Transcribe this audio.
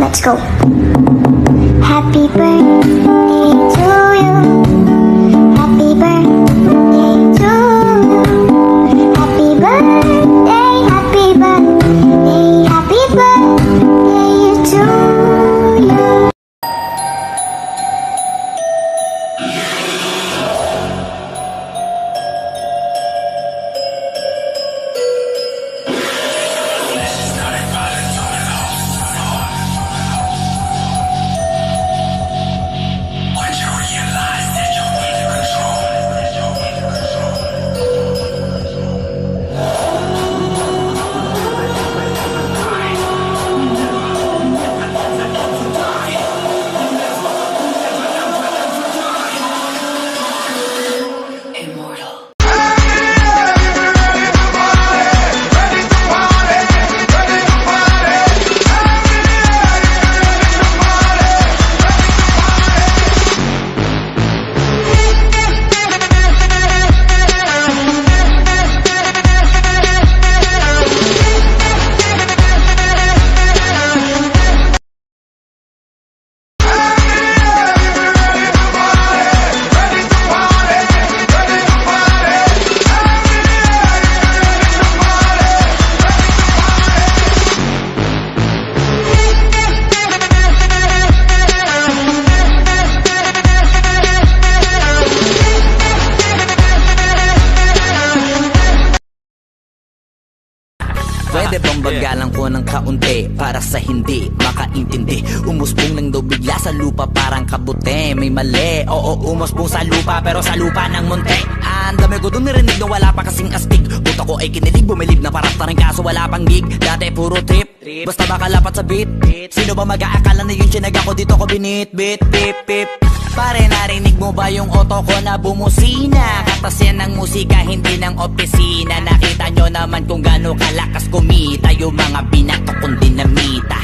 Let's go. Happy birthday to you. Happy birthday to you. Happy birthday, happy birthday, happy birthday to you. Pwede bang bagalang ko ng kaunti para sa hindi makaintindi? Umusbong lang daw bigla sa lupa parang kabute. May mali, oo umusbong sa lupa pero sa lupa ng munti. Ang dami ko dun narinig na wala pa kasing astig. Buta ko ay kinilig, bumilib na parang rin kaso wala pang gig. Dati puro trip, basta makalapat sa beat. Sino ba mag-aakala na yung tiyanaga ko dito ko binit? Bit, pip, pip. Pare narinig mo ba yung auto ko na bumusina? Katas yan ng musika, hindi ng opisina. Nakita nyo naman kung gaano kalakas kumita yung mga binato kong dinamita.